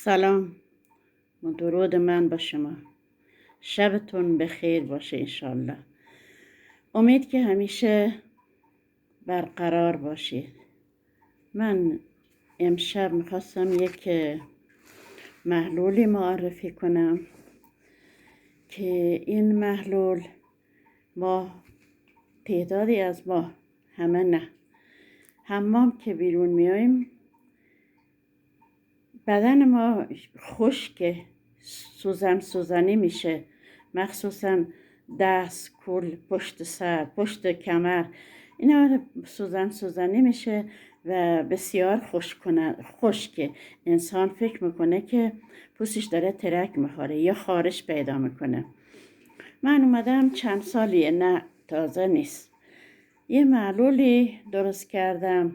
سلام و درود من با شما. شبتون بخیر باشه انشالله. امید که همیشه برقرار باشید. من امشب میخواستم یک محلولی معرفی کنم که این محلول ما تعدادی از ما، همه نه، حمام که بیرون میایم بدن ما خشک، سوزنی میشه، مخصوصا دست، کول، پشت سر، پشت کمر، اینا سوزنی میشه و بسیار خشک. انسان فکر میکنه که پوستش داره ترک میخوره یا خارش پیدا میکنه. من اومدم چند سالیه، نه تازه نیست، یه محلولی درست کردم.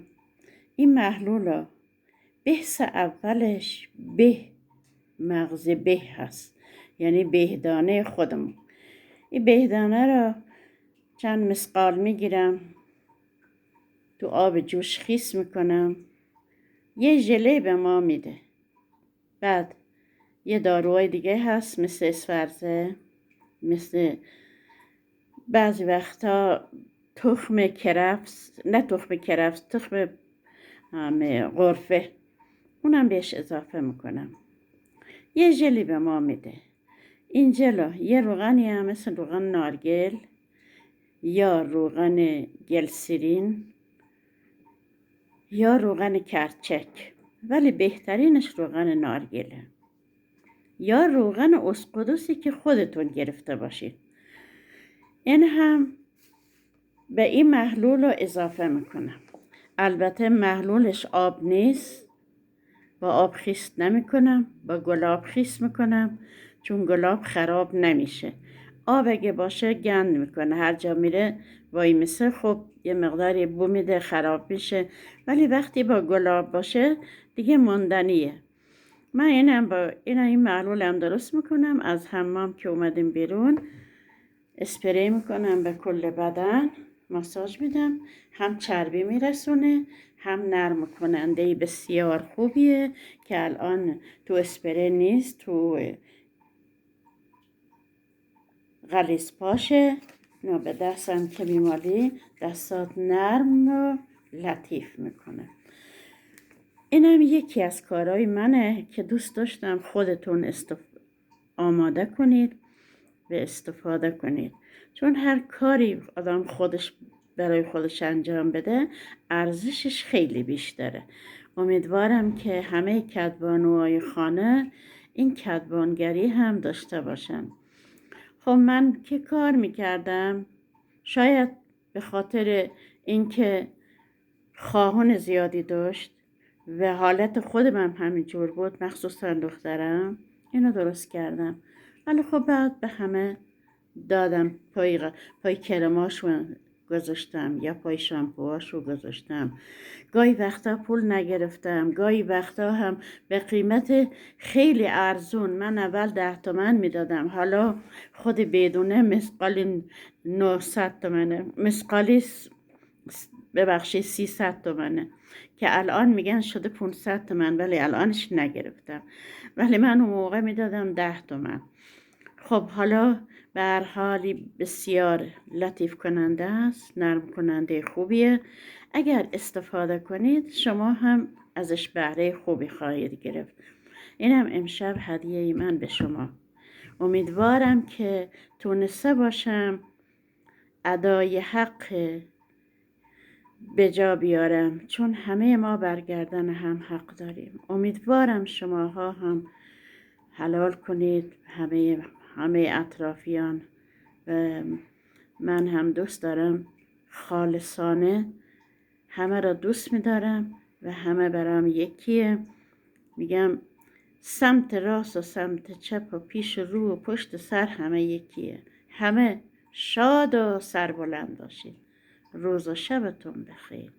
این محلول بحث اولش مغز هست، یعنی بهدانه خودمون. این بهدانه رو چند مسقال میگیرم، تو آب جوش خیس میکنم، یه ژله به ما میده. بعد یه داروهای دیگه هست مثل اسفرزه، مثل بعضی وقتا تخم کرفس، نه تخم کرفس، تخم غرفه، اونم بهش اضافه میکنم. یه ژلی به ما میده. این ژل یه روغنی هم مثل روغن نارگل یا روغن گلسرین یا روغن کرچک، ولی بهترینش روغن نارگله یا روغن اسقدوسی که خودتون گرفته باشید. این هم به این محلول رو اضافه میکنم. البته محلولش آب نیست، با آب خیس نمی کنم، با گلاب خیس میکنم، چون گلاب خراب نمیشه. آب اگه باشه گند میکنه، هر جا میره وای میسه، خب یه مقداری بو میده، خراب میشه. ولی وقتی با گلاب باشه دیگه موندنیه. من این محلولم درست میکنم. از حمام که اومدیم بیرون اسپری میکنم به کل بدن، ماساژ میدم. هم چربی میرسونه، هم نرم کننده بسیار خوبیه که الان تو اسپری نیست، تو غلیظ پاشه. نه به دستم که میمالی دستات نرم و لطیف میکنه. اینم یکی از کارهای منه که دوست داشتم خودتون آماده کنید و استفاده کنید، چون هر کاری آدم برای خودش انجام بده ارزشش خیلی بیشتره. امیدوارم که همه کدبانوهای خانه این کدبانگری هم داشته باشن. خب من که کار میکردم، شاید به خاطر اینکه خواهان زیادی داشت و حالت خودم هم همینجور بود، مخصوصا دخترم، اینو درست کردم. ولی خب بعد به همه دادم، پای کرماشو گذاشتم یا پای شامپوهاشو گذاشتم. گاهی وقتا پول نگرفتم، گاهی وقتا هم به قیمت خیلی ارزون. من اول 10 تومن میدادم، حالا خود بدونه مسقالی 900 تومنه، مسقالی 300 تومنه که الان میگن شده 500 تومن، ولی الانش نگرفتم. ولی من اون موقع میدادم 10 تومن. خب حالا به هر حالی بسیار لطیف کننده است، نرم کننده خوبیه. اگر استفاده کنید شما هم ازش بهره خوبی خواهید گرفت. اینم امشب هدیه من به شما. امیدوارم که تونسته باشم ادای حق به جا بیارم، چون همه ما برگردن هم حق داریم. امیدوارم شماها هم حلال کنید، همه اطرافیان. و من هم دوست دارم خالصانه، همه را دوست می‌دارم و همه برام یکیه. میگم سمت راست و سمت چپ و پیش و رو و پشت سر همه یکیه. همه شاد و سربلند باشید. روز و شبتون بخیر.